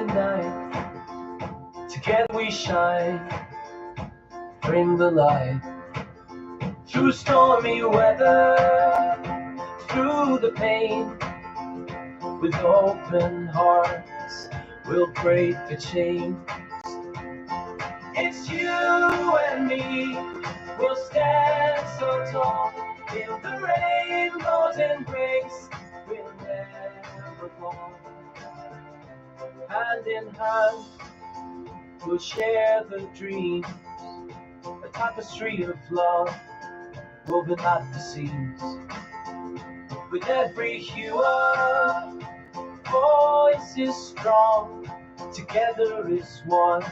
and night, together we shine, bring the light. Through stormy weather, through the pain, with open hearts, we'll break the chain. It's you and me, we'll stand so tall, in the rainbow's embrace, we'll never fall. Hand in hand, we'll share the dreams, a tapestry of love, woven at the seams. With every hue our voice is strong, together is one,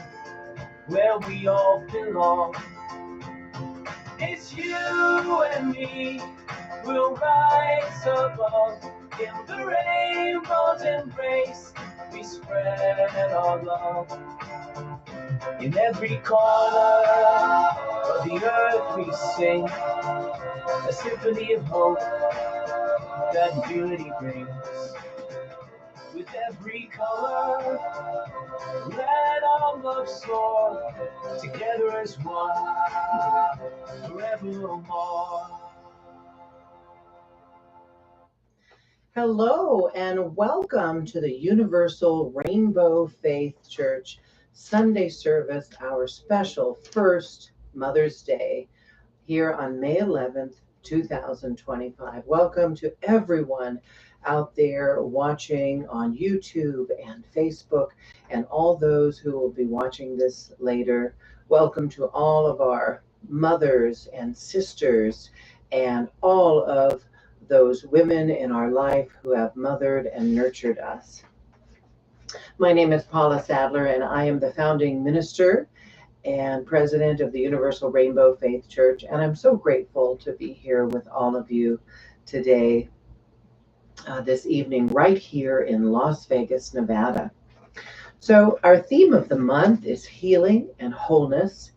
where we all belong. It's you and me, we'll rise above, in the rainbow's embrace, we spread our love. In every corner of the earth we sing, a symphony of hope that unity brings. With every color, let our love soar, together as one, forevermore. Hello and welcome to the Universal Rainbow Faith Church Sunday service, our special first Mother's Day here on May 11th, 2025. Welcome to everyone out there watching on YouTube and Facebook and all those who will be watching this later. Welcome to all of our mothers and sisters and all of those women in our life who have mothered and nurtured us. My name is Paula Sadler, and I am the founding minister and president of the Universal Rainbow Faith Church, and I'm so grateful to be here with all of you today, this evening, right here in Las Vegas, Nevada. So our theme of the month is healing and wholeness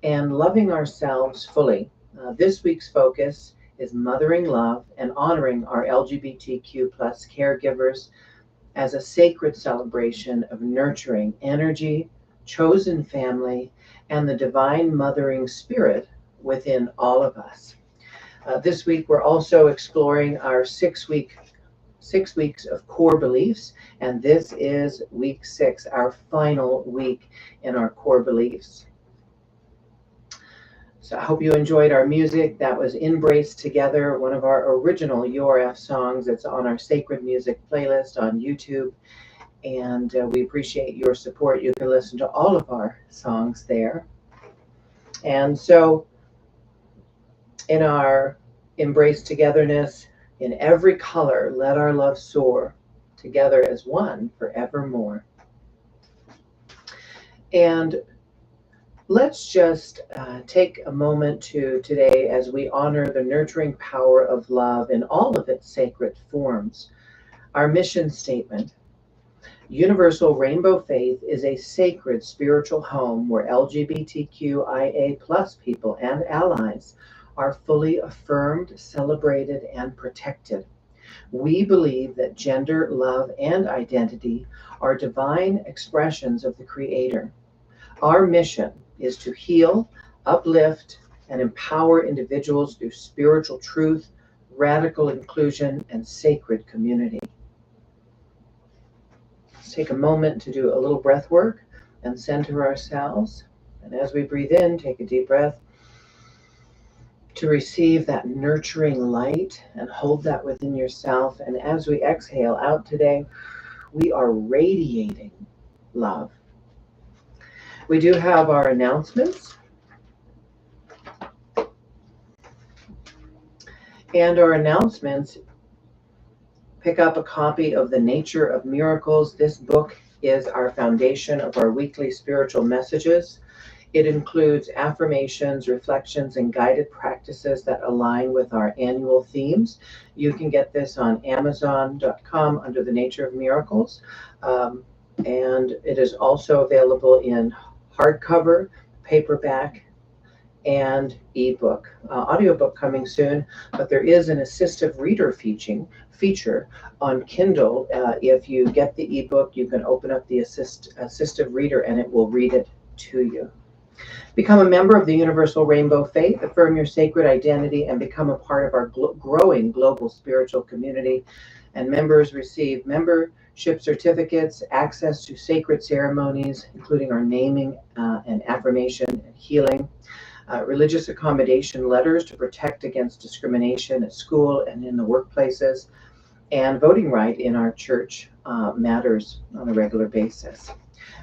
and loving ourselves fully. This week's focus is mothering love and honoring our LGBTQ plus caregivers as a sacred celebration of nurturing energy, chosen family, and the divine mothering spirit within all of us. This week, we're also exploring our 6 weeks of core beliefs, and this is week 6, our final week in our core beliefs. So I hope you enjoyed our music. That was Embrace Together, one of our original URF songs. It's on our Sacred Music playlist on YouTube, and we appreciate your support. You can listen to all of our songs there. And so in our Embrace Togetherness, in every color, let our love soar, together as one forevermore. And let's just take a moment today as we honor the nurturing power of love in all of its sacred forms. Our mission statement: Universal Rainbow Faith is a sacred spiritual home where LGBTQIA+ people and allies are fully affirmed, celebrated, and protected. We believe that gender, love, and identity are divine expressions of the Creator. Our mission is to heal, uplift, and empower individuals through spiritual truth, radical inclusion, and sacred community. Let's take a moment to do a little breath work and center ourselves. And as we breathe in, take a deep breath to receive that nurturing light and hold that within yourself. And as we exhale out today, we are radiating love. We do have our announcements. And our announcements: pick up a copy of The Nature of Miracles. This book is our foundation of our weekly spiritual messages. It includes affirmations, reflections, and guided practices that align with our annual themes. You can get this on Amazon.com under The Nature of Miracles. And it is also available in hardcover, paperback, and ebook. Audiobook coming soon, but there is an assistive reader feature on Kindle. If you get the ebook, you can open up the assistive reader and it will read it to you. Become a member of the Universal Rainbow Faith, affirm your sacred identity, and become a part of our growing global spiritual community. And members receive membership certificates, access to sacred ceremonies, including our naming and affirmation and healing, religious accommodation letters to protect against discrimination at school and in the workplaces, and voting right in our church matters on a regular basis.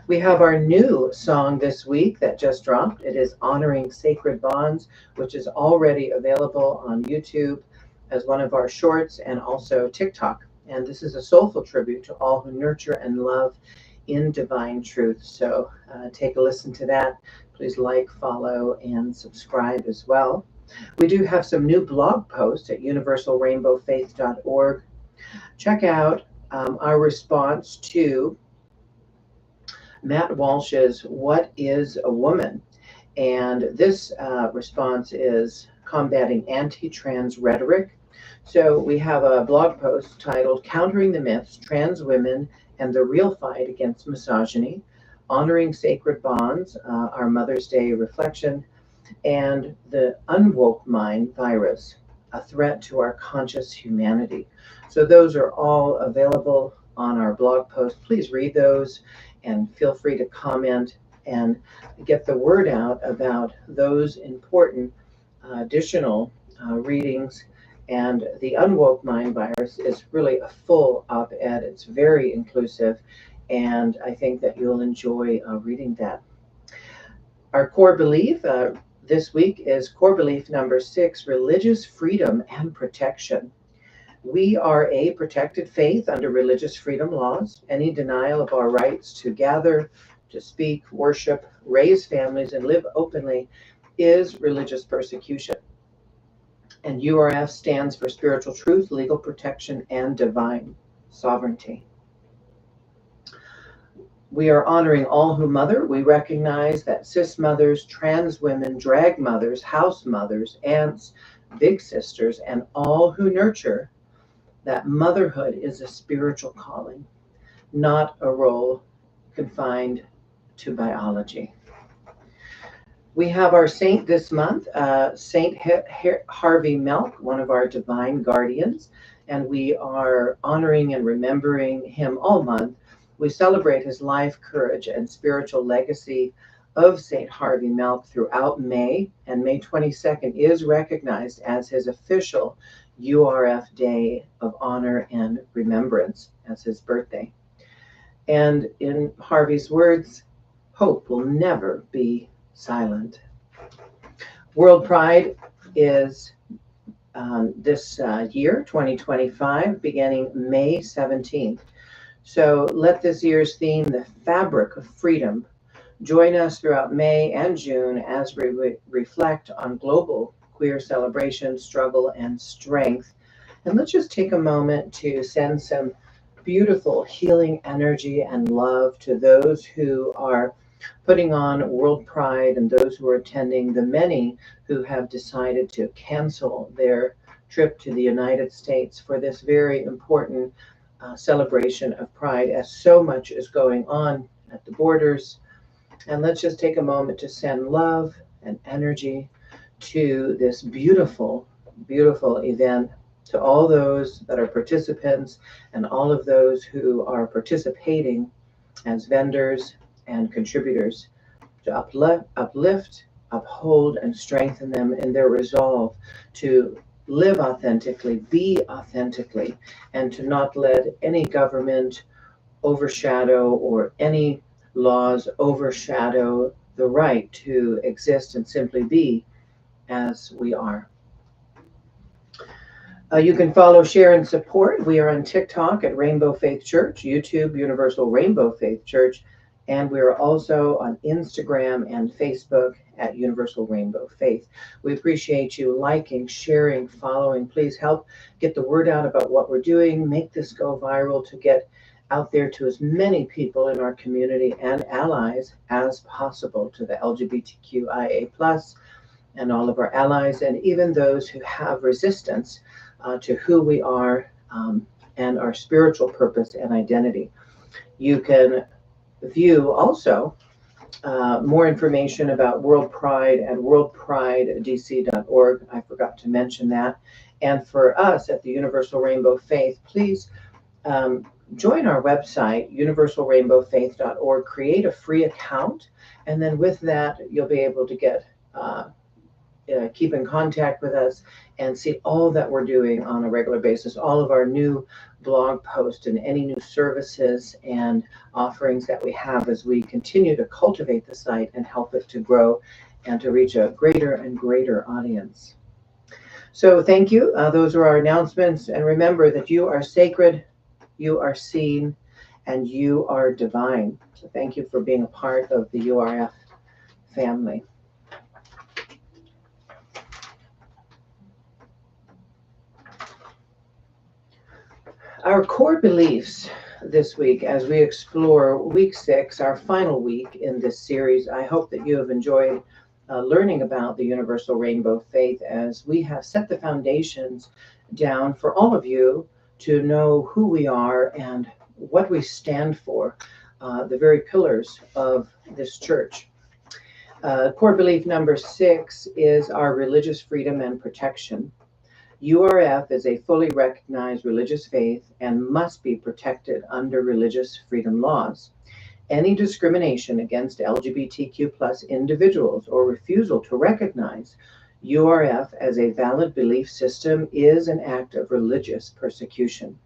We have our new song this week that just dropped. It is Honoring Sacred Bonds, which is already available on YouTube as one of our shorts and also TikTok. And this is a soulful tribute to all who nurture and love in divine truth. So take a listen to that. Please like, follow, and subscribe as well. We do have some new blog posts at universalrainbowfaith.org. Check out our response to Matt Walsh's What is a Woman? And this response is combating anti-trans rhetoric. So we have a blog post titled Countering the Myths, Trans Women and the Real Fight Against Misogyny, Honoring Sacred Bonds, our Mother's Day reflection, and the Unwoke Mind virus, a threat to our conscious humanity. So those are all available on our blog post. Please read those and feel free to comment and get the word out about those important additional readings. And the Unwoke Mind virus is really a full op-ed. It's very inclusive, and I think that you'll enjoy reading that. Our core belief this week is core belief number 6, religious freedom and protection. We are a protected faith under religious freedom laws. Any denial of our rights to gather, to speak, worship, raise families, and live openly is religious persecution. And URF stands for spiritual truth, legal protection, and divine sovereignty. We are honoring all who mother. We recognize that cis mothers, trans women, drag mothers, house mothers, aunts, big sisters, and all who nurture, that motherhood is a spiritual calling, not a role confined to biology. We have our saint this month, Saint Harvey Milk, one of our divine guardians, and we are honoring and remembering him all month. We celebrate his life, courage, and spiritual legacy of Saint Harvey Milk throughout May, and May 22nd is recognized as his official URF Day of Honor and Remembrance as his birthday. And in Harvey's words, hope will never be silent. World Pride is this year, 2025, beginning May 17th. So let this year's theme, the fabric of freedom, join us throughout May and June as we reflect on global queer celebration, struggle, and strength. And let's just take a moment to send some beautiful healing energy and love to those who are putting on World Pride and those who are attending, the many who have decided to cancel their trip to the United States for this very important celebration of Pride, as so much is going on at the borders. And let's just take a moment to send love and energy to this beautiful, beautiful event, to all those that are participants and all of those who are participating as vendors and contributors, to uplift, uphold, and strengthen them in their resolve to live authentically, be authentically, and to not let any government overshadow or any laws overshadow the right to exist and simply be as we are. You can follow, share, and support. We are on TikTok at Rainbow Faith Church, YouTube, Universal Rainbow Faith Church, and we are also on Instagram and Facebook at Universal Rainbow Faith. We appreciate you liking, sharing, following. Please help get the word out about what we're doing. Make this go viral to get out there to as many people in our community and allies as possible, to the LGBTQIA+, and all of our allies, and even those who have resistance to who we are and our spiritual purpose and identity. You can view also more information about World Pride at worldpridedc.org. I forgot to mention that. And for us at the Universal Rainbow Faith, please join our website, universalrainbowfaith.org, create a free account, and then with that, you'll be able to get keep in contact with us and see all that we're doing on a regular basis, all of our new blog posts and any new services and offerings that we have as we continue to cultivate the site and help it to grow and to reach a greater and greater audience. So thank you. Those are our announcements. And remember that you are sacred, you are seen, and you are divine. So thank you for being a part of the URF family. Our core beliefs this week as we explore week 6, our final week in this series. I hope that you have enjoyed learning about the Universal Rainbow Faith as we have set the foundations down for all of you to know who we are and what we stand for, the very pillars of this church. Core belief number 6 is our religious freedom and protection. URF is a fully recognized religious faith and must be protected under religious freedom laws. Any discrimination against LGBTQ plus individuals or refusal to recognize URF as a valid belief system is an act of religious persecution.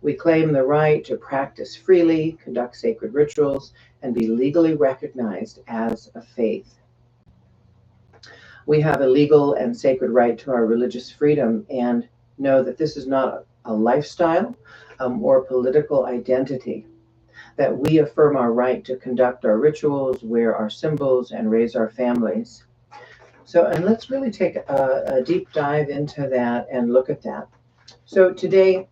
We claim the right to practice freely, conduct sacred rituals, and be legally recognized as a faith. We have a legal and sacred right to our religious freedom and know that this is not a lifestyle or political identity, that we affirm our right to conduct our rituals, wear our symbols, and raise our families. So, and let's really take a deep dive into that and look at that. So today,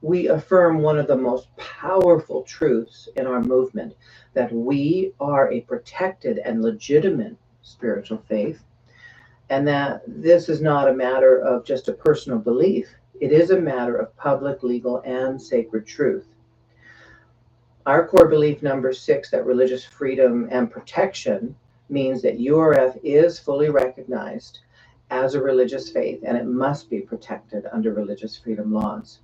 we affirm one of the most powerful truths in our movement, that we are a protected and legitimate spiritual faith, and that this is not a matter of just a personal belief. It is a matter of public, legal, and sacred truth. Our core belief number 6, that religious freedom and protection, means that URF is fully recognized as a religious faith and it must be protected under religious freedom laws.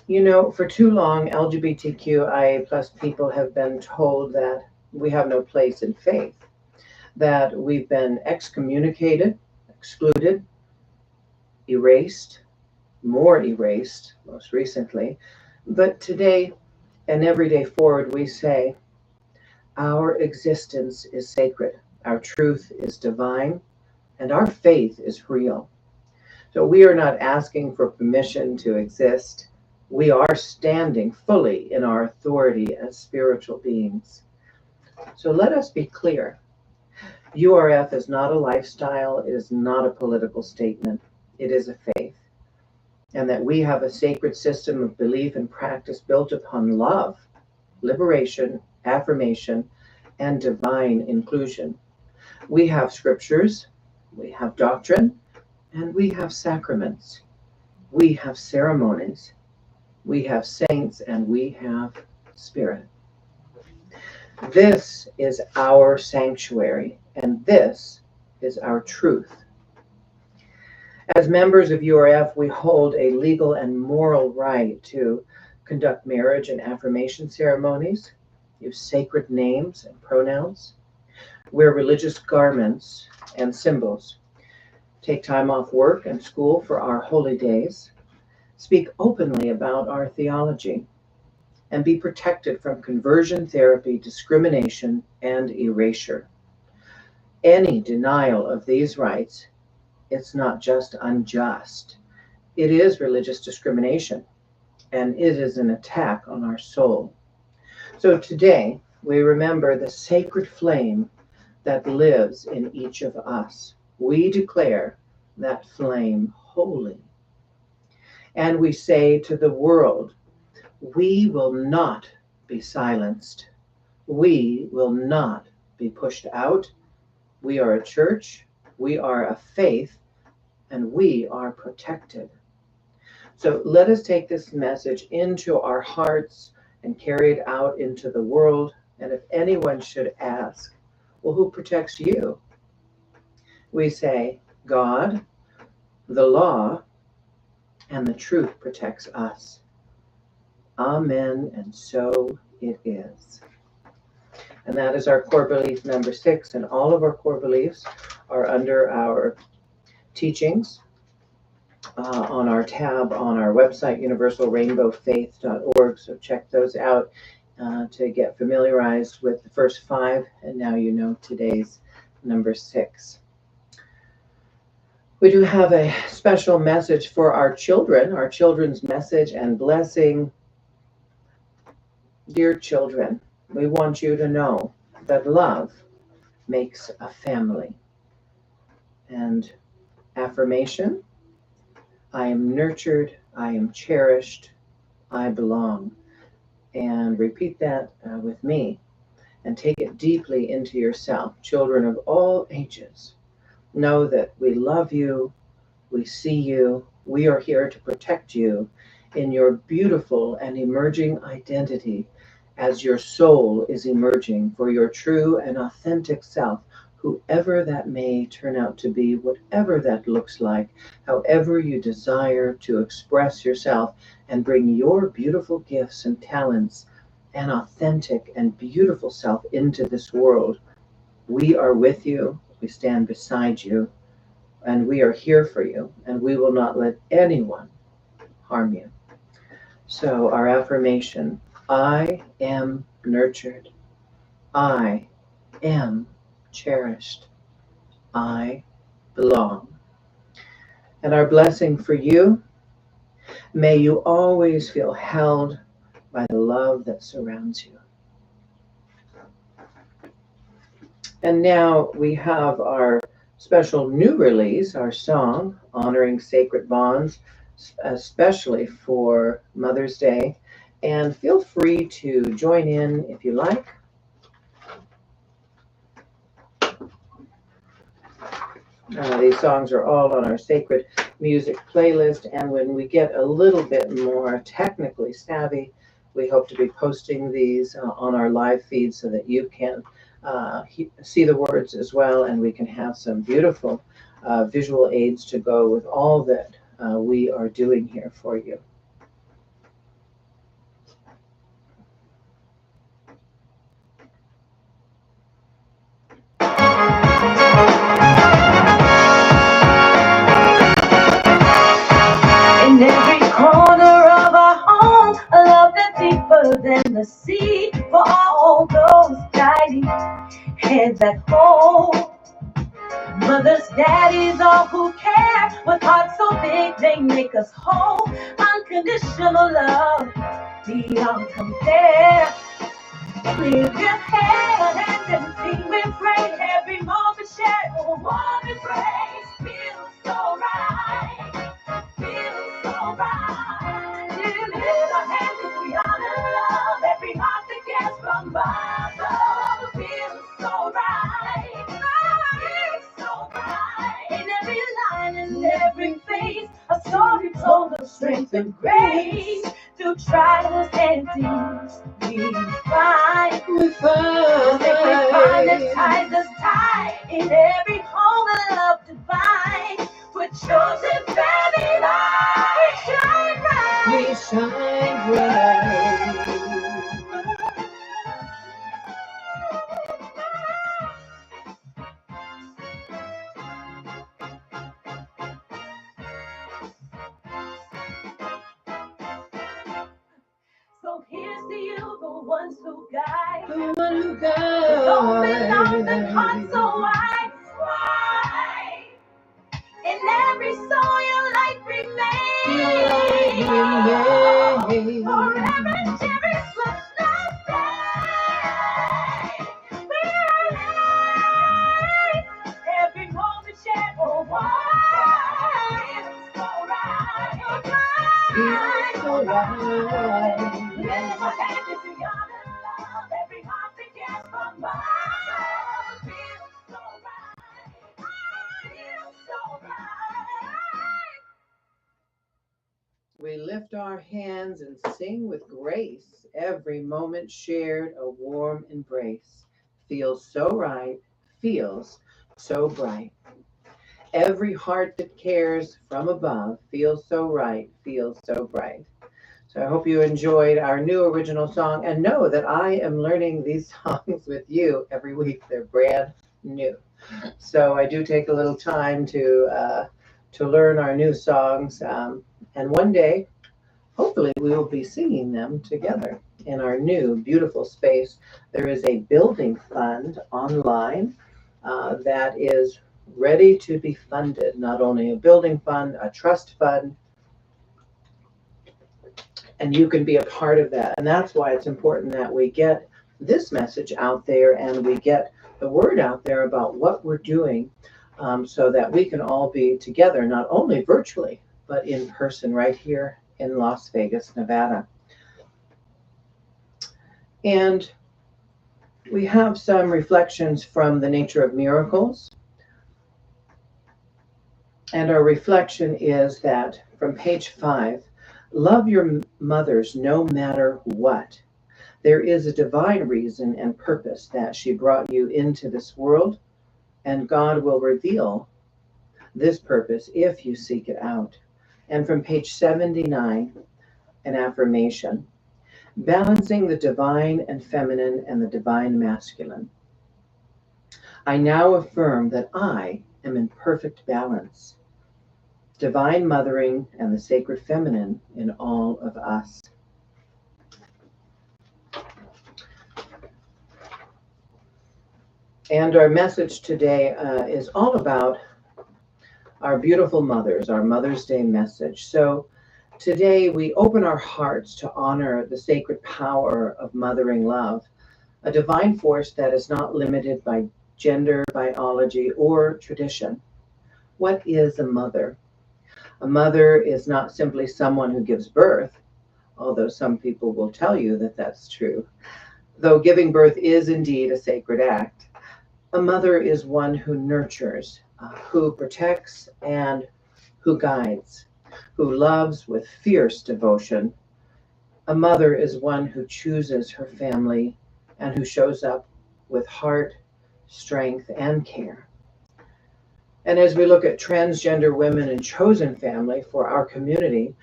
You know, for too long, LGBTQIA plus people have been told that we have no place in faith, that we've been excommunicated, excluded, erased, more erased, most recently. But today and every day forward, we say, our existence is sacred, our truth is divine, and our faith is real. So we are not asking for permission to exist. We are standing fully in our authority as spiritual beings. So let us be clear. URF is not a lifestyle, it is not a political statement, it is a faith. And that we have a sacred system of belief and practice built upon love, liberation, affirmation, and divine inclusion. We have scriptures, we have doctrine, and we have sacraments. We have ceremonies, we have saints, and we have spirit. This is our sanctuary, and this is our truth. As members of URF, we hold a legal and moral right to conduct marriage and affirmation ceremonies, use sacred names and pronouns, wear religious garments and symbols, take time off work and school for our holy days, speak openly about our theology, and be protected from conversion therapy, discrimination, and erasure. Any denial of these rights, it's not just unjust. It is religious discrimination, and it is an attack on our soul. So today, we remember the sacred flame that lives in each of us. We declare that flame holy. And we say to the world, we will not be silenced. We will not be pushed out. We are a church. We are a faith, and we are protected. So let us take this message into our hearts and carry it out into the world. And if anyone should ask, well, who protects you? We say, God, the law, and the truth protects us. Amen, and so it is. And that is our core belief number 6, and all of our core beliefs are under our teachings on our tab on our website, universalrainbowfaith.org. So check those out to get familiarized with the first 5, and now you know today's number 6. We do have a special message for our children, our children's message and blessing. Dear children, we want you to know that love makes a family. And affirmation, I am nurtured, I am cherished, I belong. And repeat that with me and take it deeply into yourself. Children of all ages, know that we love you, we see you, we are here to protect you in your beautiful and emerging identity as your soul is emerging for your true and authentic self, whoever that may turn out to be, whatever that looks like, however you desire to express yourself and bring your beautiful gifts and talents and authentic and beautiful self into this world. We are with you, we stand beside you, and we are here for you, and we will not let anyone harm you. So our affirmation, I am nurtured, I am cherished, I belong. And our blessing for you, may you always feel held by the love that surrounds you. And now we have our special new release, our song, Honoring Sacred Bonds, especially for Mother's Day. And feel free to join in if you like. These songs are all on our sacred music playlist, and when we get a little bit more technically savvy, we hope to be posting these on our live feed so that you can see the words as well, and we can have some beautiful visual aids to go with all that we are doing here for you. In every corner of our home, a love that's deeper than the sea, for all those guiding hands that hold. Mothers, daddies, all who care, with hearts so big they make us whole. Unconditional love beyond compare. Lift your hand and sing with praise. Every moment shared, a warm embrace. Feels so right, feels so right. Lift our hands as we honor love. Every heart that gets from above. Feels so right, feels so right. In every line and every face, a story told of strength and grace. Through trials and tears, we find that ties us tight. In every home, a love divine. We're chosen family light. We shine bright. So here's to you, the ones who guide. The one who guides. Open arms and hearts so wide. In every soul, your light remains. Forever cherished, must not stay. We're alive. Every moment shared for one. It's so right. It's so right. Lift my hands if we honor love. Every heart that gets from mine. hands and sing with grace. Every moment shared, a warm embrace. Feels so right, feels so bright. Every heart that cares from above feels so right, feels so bright. So I hope you enjoyed our new original song, and know that I am learning these songs with you every week. They're brand new. So I do take a little time to learn our new songs, and one day, hopefully, we will be singing them together in our new beautiful space. There is a building fund online that is ready to be funded. Not only a building fund, a trust fund, and you can be a part of that. And that's why it's important that we get this message out there and we get the word out there about what we're doing, so that we can all be together, not only virtually, but in person right here in Las Vegas, Nevada. And we have some reflections from the nature of miracles. And our reflection is that from page 5, love your mothers no matter what. There is a divine reason and purpose that she brought you into this world, and God will reveal this purpose if you seek it out. And from page 79, an affirmation, balancing the divine and feminine and the divine masculine. I now affirm that I am in perfect balance, divine mothering and the sacred feminine in all of us. And our message today is all about our beautiful mothers, our Mother's Day message. So today we open our hearts to honor the sacred power of mothering love, a divine force that is not limited by gender, biology, or tradition. What is a mother? A mother is not simply someone who gives birth, although some people will tell you that that's true, though giving birth is indeed a sacred act. A mother is one who nurtures, who protects, and who guides, who loves with fierce devotion. A mother is one who chooses her family and who shows up with heart, strength, and care. And as we look at transgender women and chosen family for our community,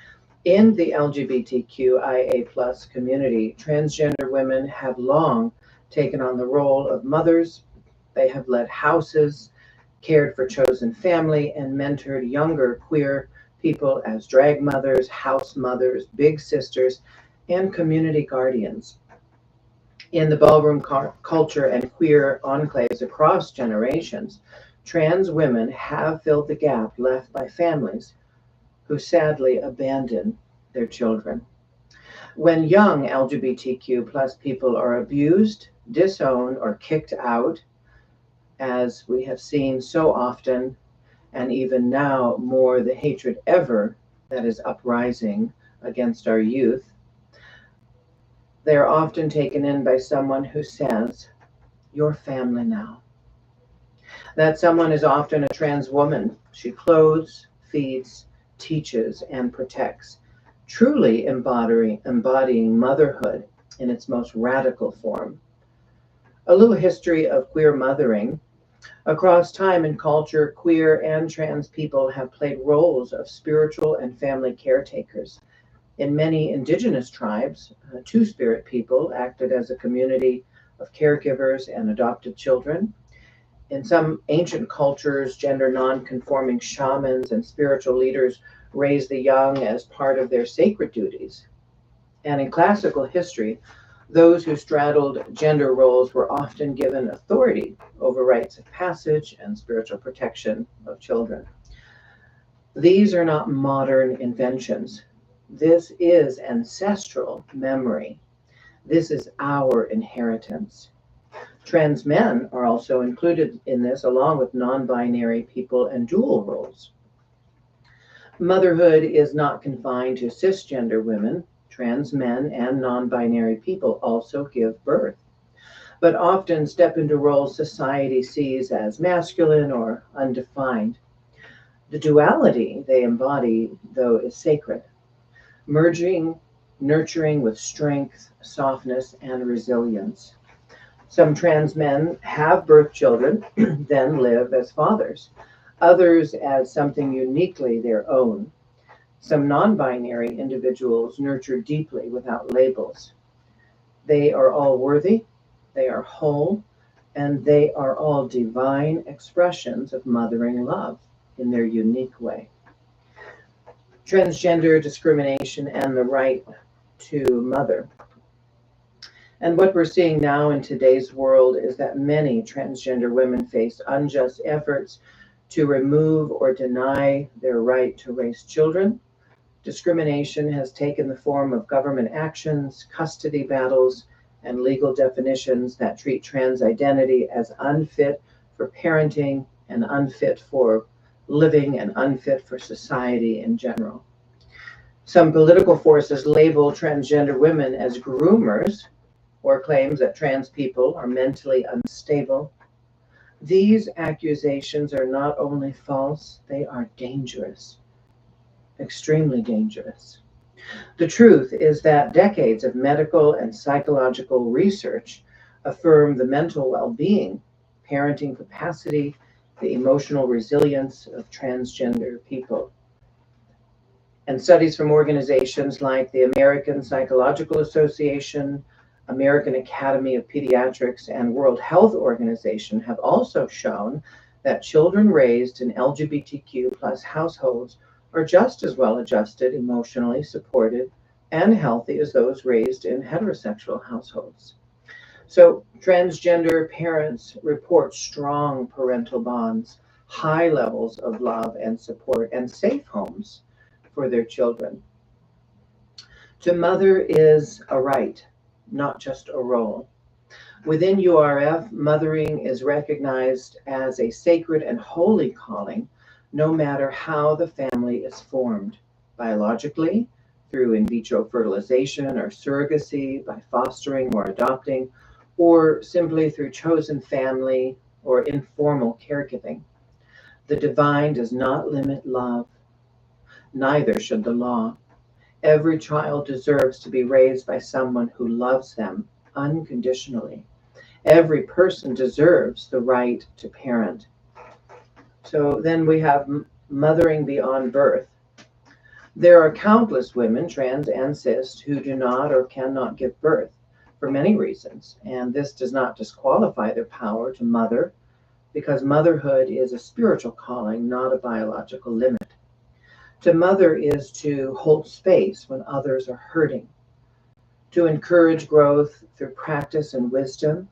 in the LGBTQIA plus community, transgender women have long taken on the role of mothers. They have led houses, cared for chosen family, and mentored younger queer people as drag mothers, house mothers, big sisters, and community guardians. In the ballroom culture and queer enclaves across generations, trans women have filled the gap left by families who sadly abandon their children. When young LGBTQ plus people are abused, disowned, or kicked out, as we have seen so often, and even now more the hatred ever that is uprising against our youth, they are often taken in by someone who says, "You're family now." That someone is often a trans woman. She clothes, feeds, teaches, and protects, truly embodying motherhood in its most radical form. A little history of queer mothering. Across time and culture, queer and trans people have played roles of spiritual and family caretakers. In many indigenous tribes, two-spirit people acted as a community of caregivers and adopted children. In some ancient cultures, gender non-conforming shamans and spiritual leaders raised the young as part of their sacred duties. And in classical history, those who straddled gender roles were often given authority over rites of passage and spiritual protection of children. These are not modern inventions. This is ancestral memory. This is our inheritance. Trans men are also included in this, along with non-binary people and dual roles. Motherhood is not confined to cisgender women. Trans men and non-binary people also give birth, but often step into roles society sees as masculine or undefined. The duality they embody, though, is sacred. merging nurturing with strength, softness, and resilience. Some trans men have birth children, then live as fathers, others as something uniquely their own. Some non binary individuals nurture deeply without labels. They are all worthy, they are whole, and they are all divine expressions of mothering love in their unique way. Transgender discrimination and the right to mother. And what we're seeing now in today's world is that many transgender women face unjust efforts to remove or deny their right to raise children. Discrimination has taken the form of government actions, custody battles, and legal definitions that treat trans identity as unfit for parenting and unfit for living and unfit for society in general. Some political forces label transgender women as groomers or claims that trans people are mentally unstable. These accusations are not only false, they are dangerous, extremely dangerous. The truth is that decades of medical and psychological research affirm the mental well-being, parenting capacity, the emotional resilience of transgender people. And studies from organizations like the American Psychological Association, American Academy of Pediatrics, and World Health Organization have also shown that children raised in LGBTQ plus households are just as well adjusted, emotionally supported, and healthy as those raised in heterosexual households. So transgender parents report strong parental bonds, high levels of love and support, and safe homes for their children. To mother is a right, not just a role. Within URF, mothering is recognized as a sacred and holy calling, no matter how the family is formed, biologically, through in vitro fertilization or surrogacy, by fostering or adopting, or simply through chosen family or informal caregiving. The divine does not limit love, neither should the law. Every child deserves to be raised by someone who loves them unconditionally. Every person deserves the right to parent. So then we have mothering beyond birth. There are countless women, trans and cis, who do not or cannot give birth for many reasons, and this does not disqualify their power to mother, because motherhood is a spiritual calling, not a biological limit. To mother is to hold space when others are hurting, to encourage growth through practice and wisdom,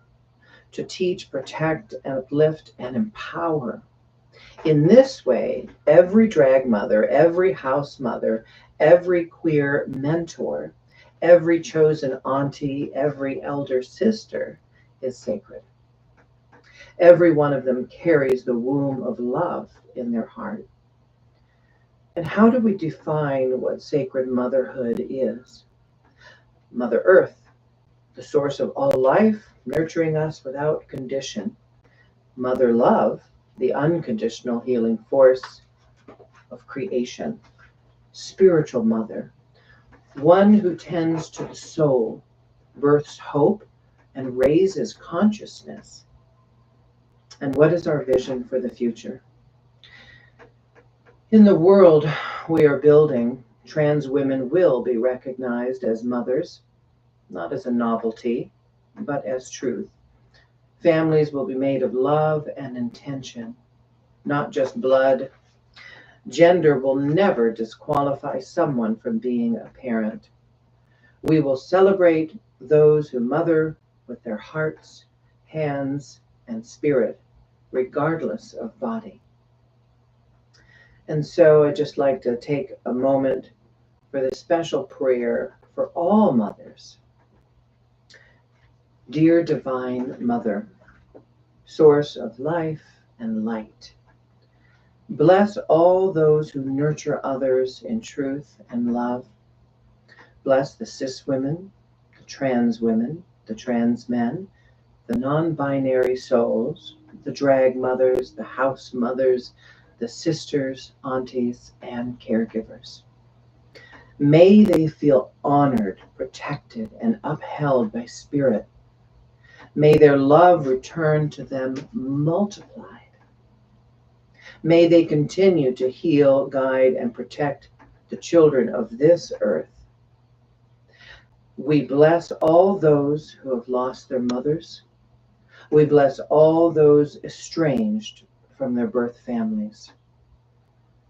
to teach, protect, and uplift, and empower. In this way, every drag mother, every house mother, every queer mentor, every chosen auntie, every elder sister is sacred. Every one of them carries the womb of love in their heart. And how do we define what sacred motherhood is? Mother Earth, the source of all life, nurturing us without condition. Mother Love, the unconditional healing force of creation. Spiritual mother, one who tends to the soul, births hope, and raises consciousness. And what is our vision for the future? In the world we are building, trans women will be recognized as mothers, not as a novelty, but as truth. Families will be made of love and intention, not just blood. Gender will never disqualify someone from being a parent. We will celebrate those who mother with their hearts, hands, and spirit, regardless of body. And so I'd just like to take a moment for this special prayer for all mothers. Dear Divine Mother, source of life and light, bless all those who nurture others in truth and love. Bless the cis women, the trans men, the non-binary souls, the drag mothers, the house mothers, the sisters, aunties, and caregivers. May they feel honored, protected, and upheld by Spirit. May their love return to them multiplied. May they continue to heal, guide, and protect the children of this earth. We bless all those who have lost their mothers. We bless all those estranged from their birth families.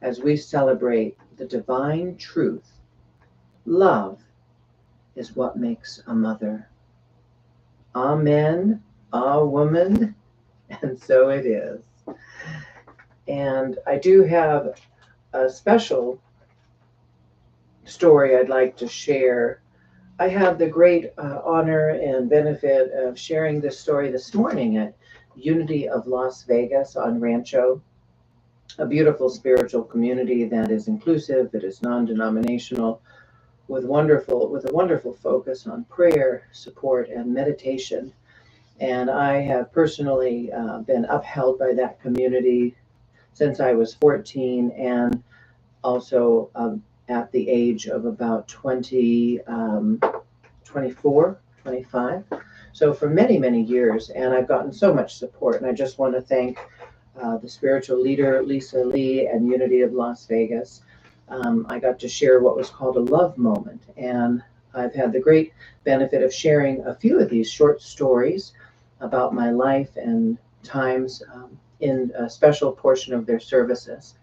As we celebrate the divine truth, love is what makes a mother. Amen, a woman, and so it is. And I do have a special story I'd like to share. I have the great honor and benefit of sharing this story this morning at Unity of Las Vegas on Rancho, a beautiful spiritual community that is inclusive, that is non-denominational, with a wonderful focus on prayer, support, and meditation. And I have personally been upheld by that community since I was 14, and also at the age of about 24, 25. So for many, many years, and I've gotten so much support. And I just want to thank the spiritual leader, Lisa Lee, and Unity of Las Vegas. I got to share what was called a love moment. And I've had the great benefit of sharing a few of these short stories about my life and times in a special portion of their services.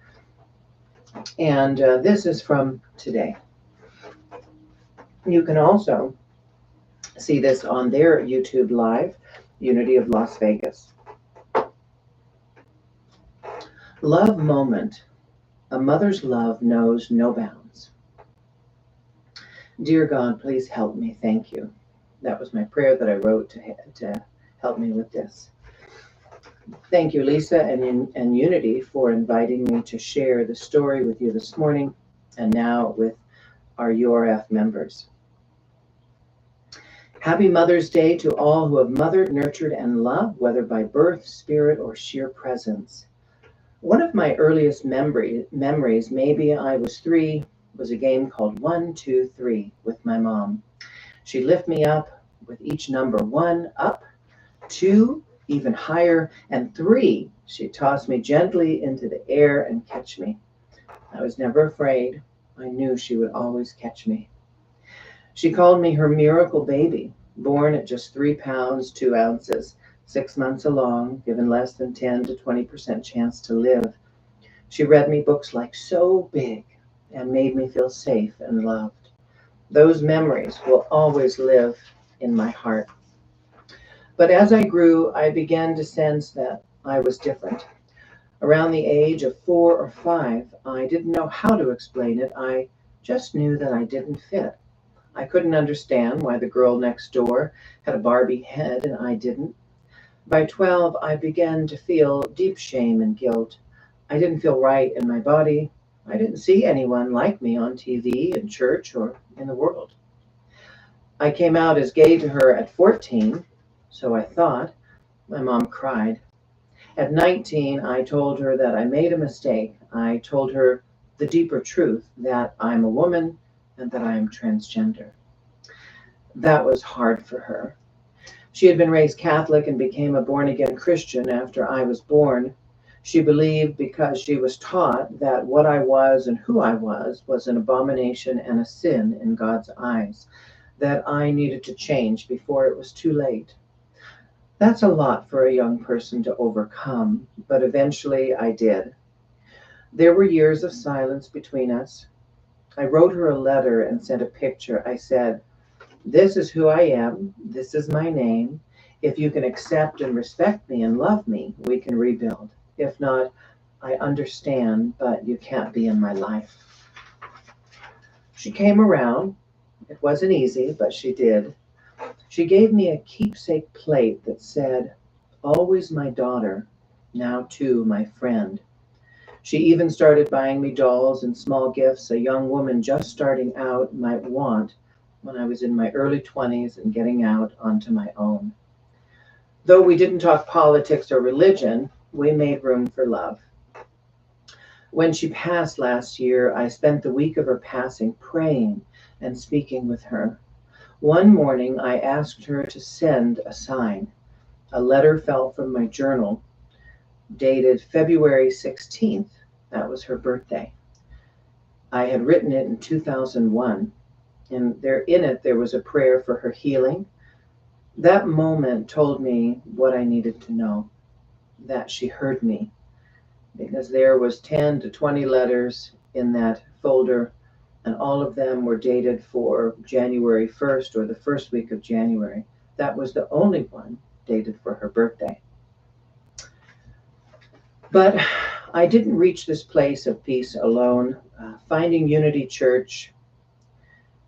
And this is from today. You can also see this on their YouTube Live, Unity of Las Vegas. Love moment. A mother's love knows no bounds. Dear God, please help me. Thank you. That was my prayer that I wrote to help me with this. Thank you, Lisa and Unity, for inviting me to share the story with you this morning and now with our URF members. Happy Mother's Day to all who have mothered, nurtured, and loved, whether by birth, spirit, or sheer presence. One of my earliest memories, maybe I was 3, was a game called 1, 2, 3 with my mom. She'd lift me up with each number: 1, up; 2, even higher; and 3, she'd toss me gently into the air and catch me. I was never afraid. I knew she would always catch me. She called me her miracle baby, born at just 3 pounds, 2 ounces, 6 months along, given less than 10 to 20% chance to live. She read me books like So Big and made me feel safe and loved. Those memories will always live in my heart. But as I grew, I began to sense that I was different. Around the age of 4 or 5, I didn't know how to explain it. I just knew that I didn't fit. I couldn't understand why the girl next door had a Barbie head and I didn't. By 12, I began to feel deep shame and guilt. I didn't feel right in my body. I didn't see anyone like me on TV, in church, or in the world. I came out as gay to her at 14, so I thought. My mom cried. At 19, I told her that I made a mistake. I told her the deeper truth, that I'm a woman and that I am transgender. That was hard for her. She had been raised Catholic and became a born-again Christian after I was born. She believed, because she was taught, that what I was and who I was an abomination and a sin in God's eyes, that I needed to change before it was too late. That's a lot for a young person to overcome, but eventually I did. There were years of silence between us. I wrote her a letter and sent a picture. I said, "This is who I am. This is my name. If you can accept and respect me and love me, we can rebuild. If not, I understand, but you can't be in my life." She came around. It wasn't easy, but she did. She gave me a keepsake plate that said, "Always my daughter, now too my friend." She even started buying me dolls and small gifts a young woman just starting out might want when I was in my early 20s and getting out onto my own. Though we didn't talk politics or religion, we made room for love. When she passed last year, I spent the week of her passing praying and speaking with her. One morning, I asked her to send a sign. A letter fell from my journal, dated February 16th. That was her birthday. I had written it in 2001, and there was a prayer for her healing. That moment told me what I needed to know, that she heard me, because there was 10 to 20 letters in that folder, and all of them were dated for January 1st or the first week of January. That was the only one dated for her birthday. But I didn't reach this place of peace alone. Finding Unity Church,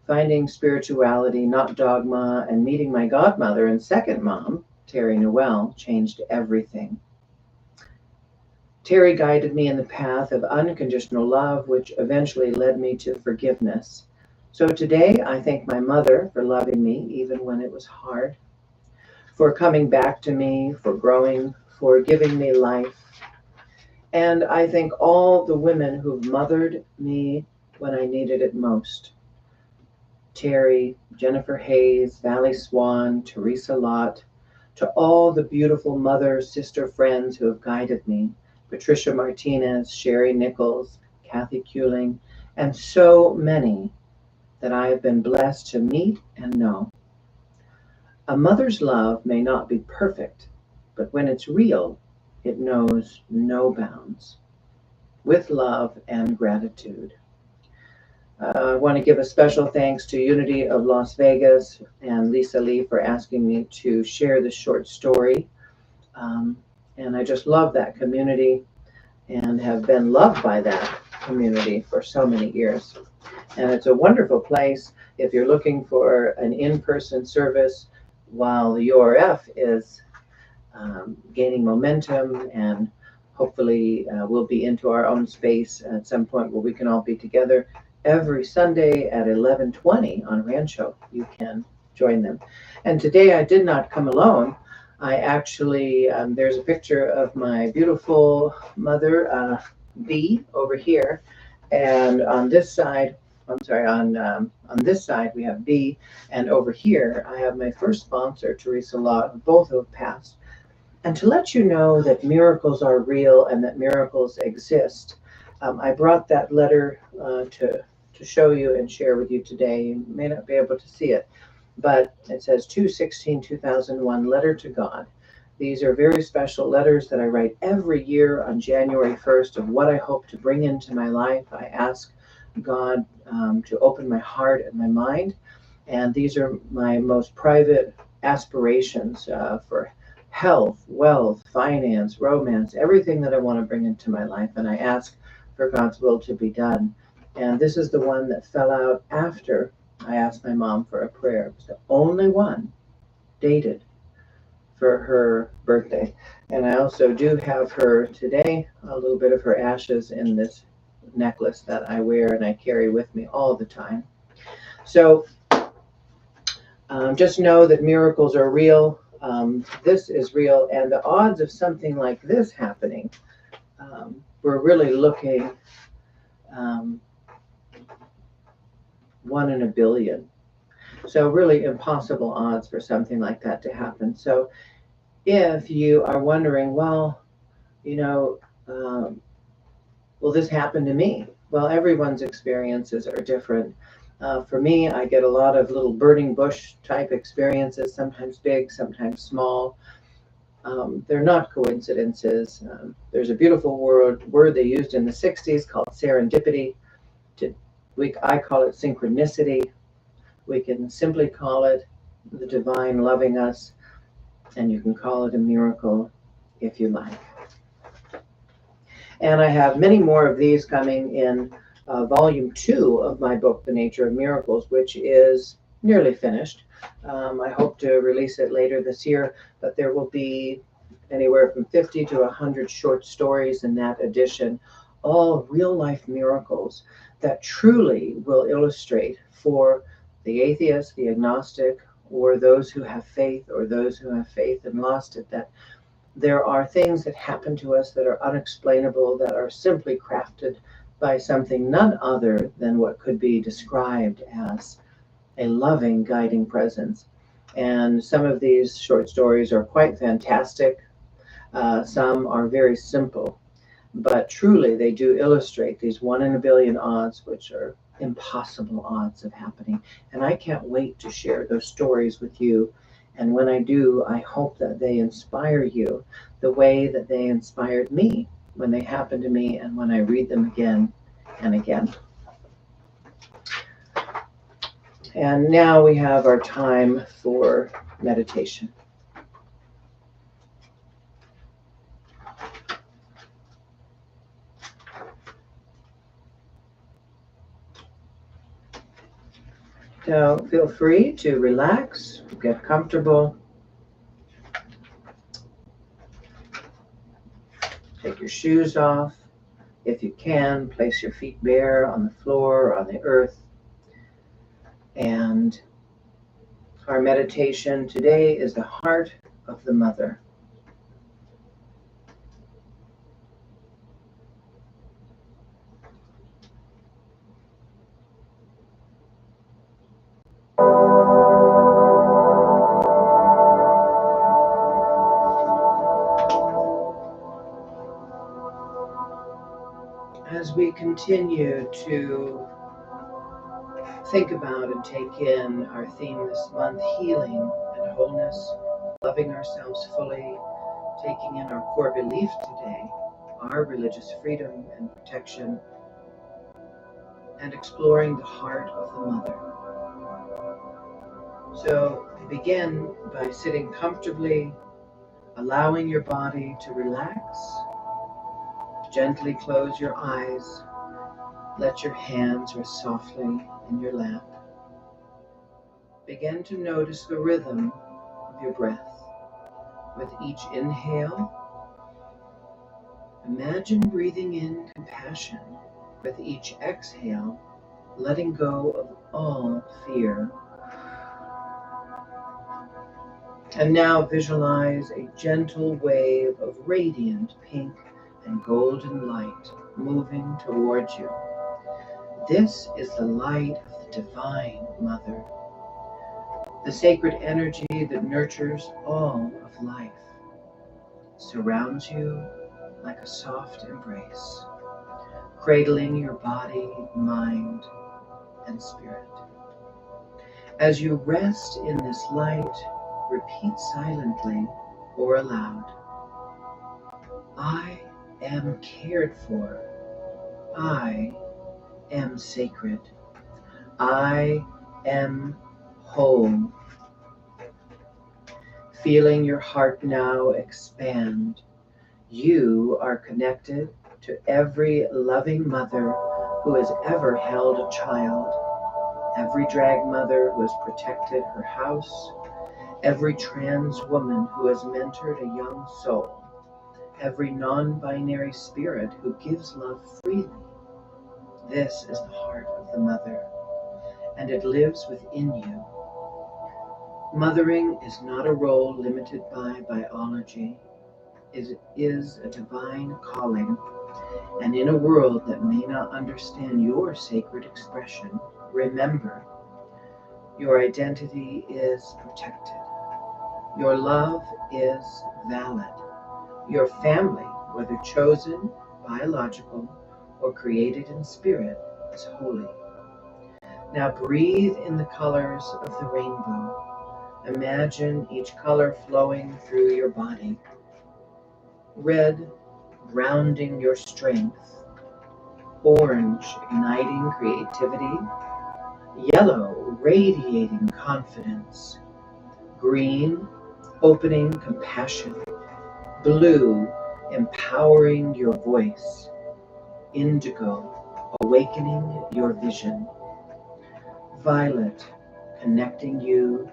finding spirituality, not dogma, and meeting my godmother and second mom, Terry Noel, changed everything. Terry guided me in the path of unconditional love, which eventually led me to forgiveness. So today, I thank my mother for loving me, even when it was hard, for coming back to me, for growing, for giving me life. And I thank all the women who've mothered me when I needed it most. Terry, Jennifer Hayes, Valley Swan, Teresa Lott, to all the beautiful mother, sister friends who have guided me. Patricia Martinez, Sherry Nichols, Kathy Kuling, and so many that I have been blessed to meet and know. A mother's love may not be perfect, but when it's real, it knows no bounds. With love and gratitude. I want to give a special thanks to Unity of Las Vegas and Lisa Lee for asking me to share this short story. And I just love that community and have been loved by that community for so many years. And it's a wonderful place if you're looking for an in-person service while the URF is gaining momentum, and hopefully we'll be into our own space at some point where we can all be together. Every Sunday at 11:20 on Rancho, you can join them. And today I did not come alone. I actually, there's a picture of my beautiful mother, B, over here. And on this side, on this side we have B. And over here I have my first sponsor, Teresa Lott, both have passed. And to let you know that miracles are real and that miracles exist, I brought that letter to show you and share with you today. You may not be able to see it, but it says 2/16/2001, letter to God. These are very special letters that I write every year on January 1st of what I hope to bring into my life. I ask God to open my heart and my mind, and these are my most private aspirations for health, wealth, finance, romance, everything that I want to bring into my life, and I ask for God's will to be done. And this is the one that fell out after I asked my mom for a prayer. It was the only one dated for her birthday. And I also do have her today, a little bit of her ashes in this necklace that I wear and I carry with me all the time. So just know that miracles are real. This is real. And the odds of something like this happening, we're really looking 1 in a billion. So really impossible odds for something like that to happen. So if you are wondering, well, will this happen to me? Well, everyone's experiences are different. For me, I get a lot of little burning bush type experiences, sometimes big, sometimes small. They're not coincidences. There's a beautiful word they used in the 60s called serendipity. I call it synchronicity. We can simply call it the divine loving us, and you can call it a miracle if you like. And I have many more of these coming in volume 2 of my book, The Nature of Miracles, which is nearly finished. I hope to release it later this year, but there will be anywhere from 50 to 100 short stories in that edition, all real-life miracles that truly will illustrate for the atheist, the agnostic, or those who have faith, or those who have faith and lost it, that There are things that happen to us that are unexplainable, that are simply crafted by something none other than what could be described as a loving guiding presence. And some of these short stories are quite fantastic. Some are very simple, but truly they do illustrate these 1 in a billion odds, which are impossible odds of happening. And I can't wait to share those stories with you. And when I do, I hope that they inspire you the way that they inspired me when they happened to me and when I read them again and again. And now we have our time for meditation. So feel free to relax, get comfortable. Take your shoes off. If you can, place your feet bare on the floor or on the earth. And our meditation today is the heart of the mother. As we continue to think about and take in our theme this month, healing and wholeness, loving ourselves fully, taking in our core belief today, our religious freedom and protection, and exploring the heart of the mother. So begin by sitting comfortably, allowing your body to relax. Gently close your eyes. Let your hands rest softly in your lap. Begin to notice the rhythm of your breath. With each inhale, imagine breathing in compassion. With each exhale, letting go of all fear. And now visualize a gentle wave of radiant pink and golden light moving towards you. This is the light of the Divine Mother, the sacred energy that nurtures all of life, surrounds you like a soft embrace, cradling your body, mind, and spirit. As you rest in this light, repeat silently or aloud, I am cared for. I am sacred. I am whole. Feeling your heart now expand, you are connected to every loving mother who has ever held a child, every drag mother who has protected her house, every trans woman who has mentored a young soul, every non-binary spirit who gives love freely. This is the heart of the mother, and it lives within you. Mothering is not a role limited by biology. It is a divine calling, and in a world that may not understand your sacred expression, remember, your identity is protected. Your love is valid. Your family, whether chosen, biological, or created in spirit, is holy. Now breathe in the colors of the rainbow. Imagine each color flowing through your body. Red, grounding your strength. Orange, igniting creativity. Yellow, radiating confidence. Green, opening compassion. Blue, empowering your voice. Indigo, awakening your vision. Violet, connecting you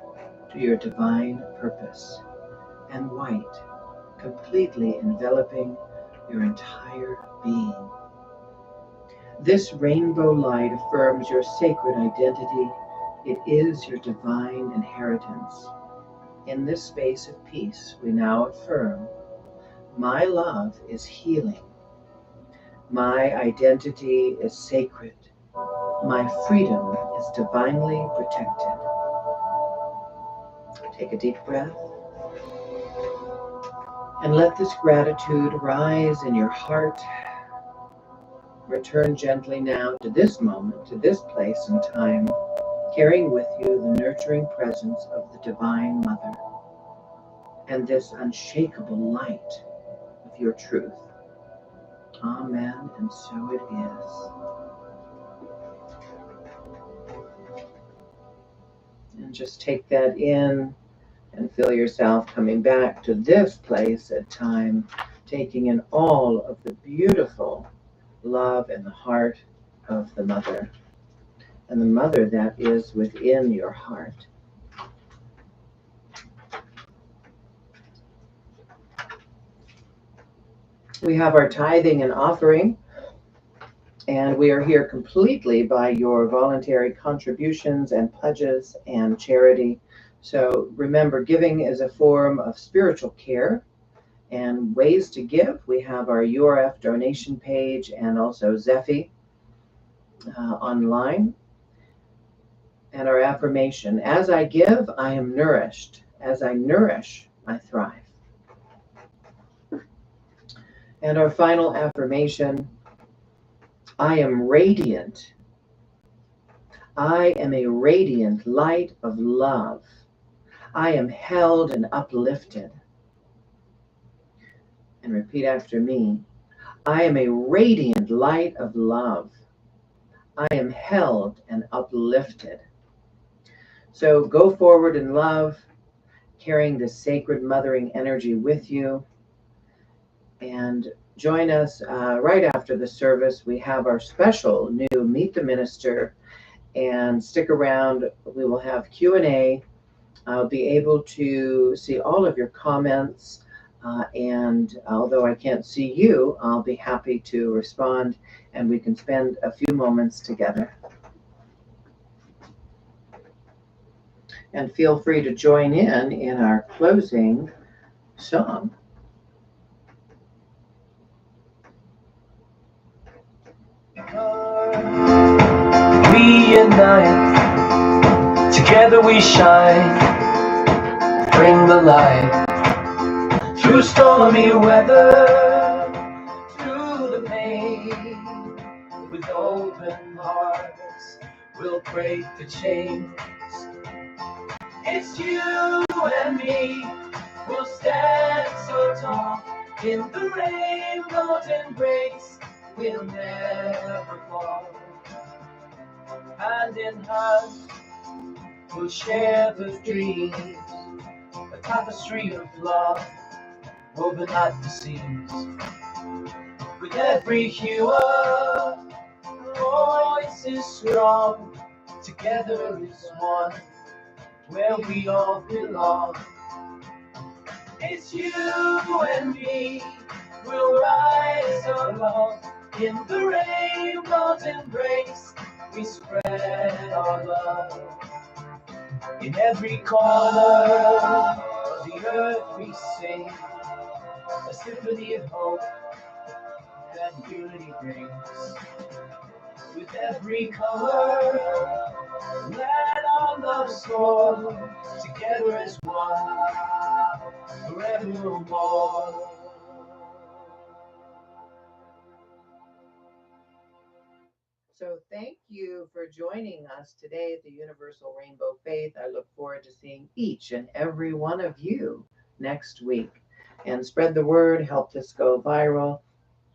to your divine purpose. And white, completely enveloping your entire being. This rainbow light affirms your sacred identity. It is your divine inheritance. In this space of peace, we now affirm, My love is healing. My identity is sacred. My freedom is divinely protected. Take a deep breath and let this gratitude rise in your heart. Return gently now to this moment, to this place and time, carrying with you the nurturing presence of the Divine Mother and this unshakable light of your truth. Amen, and so it is. And just take that in and feel yourself coming back to this place at time, taking in all of the beautiful love and the heart of the Mother, and the Mother that is within your heart. We have our tithing and offering, and we are here completely by your voluntary contributions and pledges and charity. So remember, giving is a form of spiritual care. And ways to give, we have our URF donation page and also Zephy online. And our affirmation: as I give, I am nourished. As I nourish, I thrive. And our final affirmation: I am radiant. I am a radiant light of love. I am held and uplifted. And repeat after me: I am a radiant light of love. I am held and uplifted. So go forward in love, carrying the sacred mothering energy with you. And join us right after the service. We have our special new Meet the Minister, and stick around. We will have Q&A. I'll be able to see all of your comments, and although I can't see you, I'll be happy to respond, and we can spend a few moments together. And feel free to join in our closing song. We unite, together we shine, bring the light through stormy weather, through the pain. With open hearts, we'll break the chains. It's you and me, we'll stand so tall in the rainbow's embrace. We'll never fall. Hand in hand, we'll share the dreams, a tapestry of love woven at the seams. With every hue of voice is strong, together is one, where we all belong. It's you and me, we'll rise above in the rainbow's embrace. We spread our love in every corner of the earth. We sing a symphony of hope that unity brings. With every color, let our love soar. Together as one, forevermore. So thank you for joining us today at the Universal Rainbow Faith. I look forward to seeing each and every one of you next week. And spread the word, help this go viral.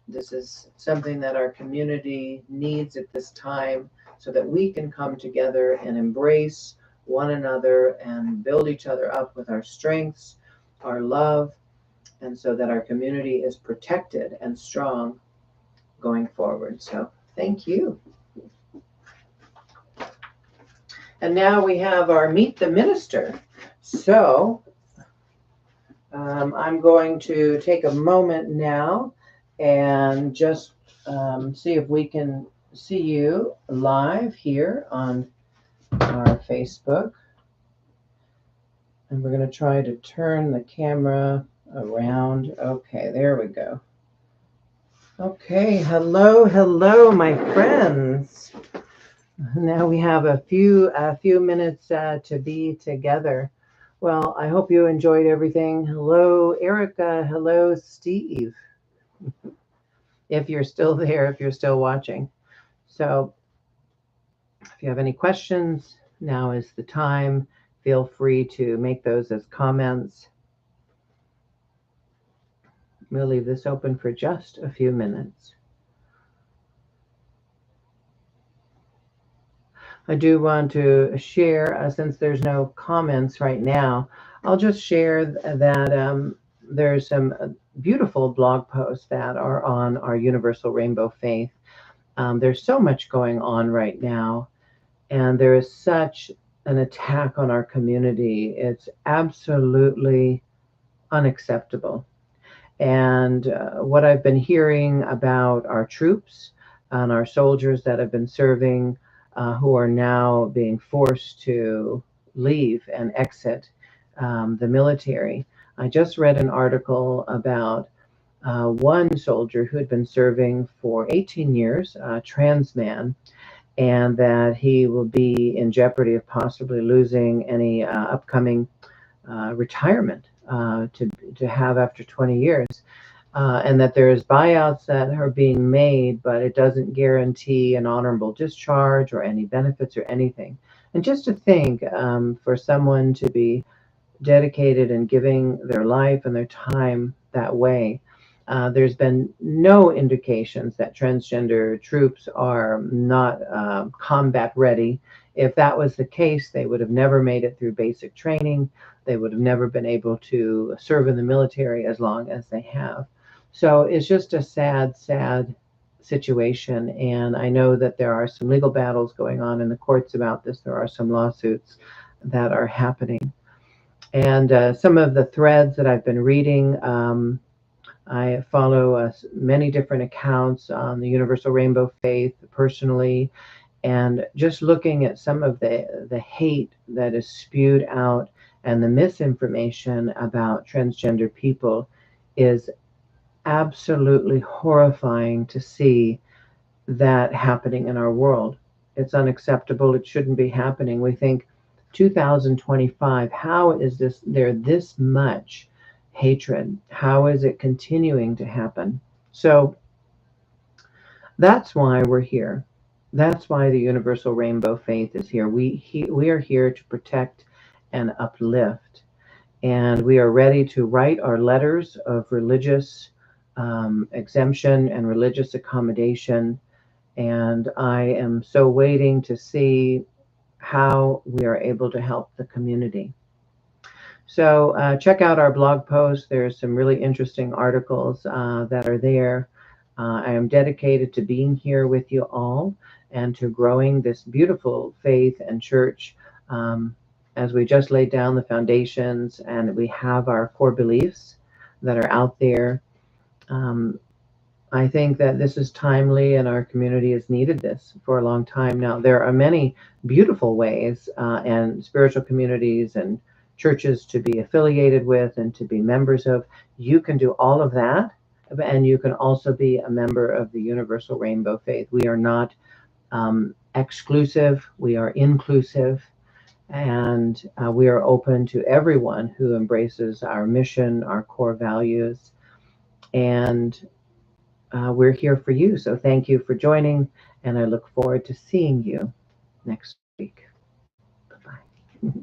This is something that our community needs at this time, so that we can come together and embrace one another and build each other up with our strengths, our love, and so that our community is protected and strong going forward. So thank you. And now we have our Meet the Minister. So I'm going to take a moment now and just see if we can see you live here on our Facebook. And we're going to try to turn the camera around. Okay, there we go. Okay, hello, my friends. Now we have a few minutes to be together. Well, I hope you enjoyed everything. Hello, Erica. Hello, Steve. If you're still there, if you're still watching. So, if you have any questions, now is the time. Feel free to make those as comments. We'll leave this open for just a few minutes. I do want to share, since there's no comments right now, I'll just share that there's some beautiful blog posts that are on our Universal Rainbow Faith. There's so much going on right now, and there is such an attack on our community. It's absolutely unacceptable. And what I've been hearing about our troops and our soldiers that have been serving, who are now being forced to leave and exit the military. I just read an article about one soldier who had been serving for 18 years, a trans man, and that he will be in jeopardy of possibly losing any upcoming retirement to have after 20 years. And that there's buyouts that are being made, but it doesn't guarantee an honorable discharge or any benefits or anything. And just to think, for someone to be dedicated and giving their life and their time that way, there's been no indications that transgender troops are not combat ready. If that was the case, they would have never made it through basic training. They would have never been able to serve in the military as long as they have. So it's just a sad, sad situation. And I know that there are some legal battles going on in the courts about this. There are some lawsuits that are happening. And some of the threads that I've been reading, I follow many different accounts on the Universal Rainbow Faith personally, and just looking at some of the hate that is spewed out and the misinformation about transgender people is absolutely horrifying to see that happening in our world. It's unacceptable. It shouldn't be happening. We think 2025, how is there this much hatred? How is it continuing to happen? So that's why we're here. That's why the Universal Rainbow Faith is here. We are here to protect and uplift. And we are ready to write our letters of religious exemption and religious accommodation. And I am so waiting to see how we are able to help the community. So check out our blog post. There's some really interesting articles that are there. I am dedicated to being here with you all and to growing this beautiful faith and church as we just laid down the foundations and we have our core beliefs that are out there. I think that this is timely and our community has needed this for a long time now. There are many beautiful ways and spiritual communities and churches to be affiliated with and to be members of. You can do all of that, and you can also be a member of the Universal Rainbow Faith. We are not exclusive, we are inclusive, and we are open to everyone who embraces our mission, our core values, and we're here for you. So thank you for joining, and I look forward to seeing you next week. Bye-bye.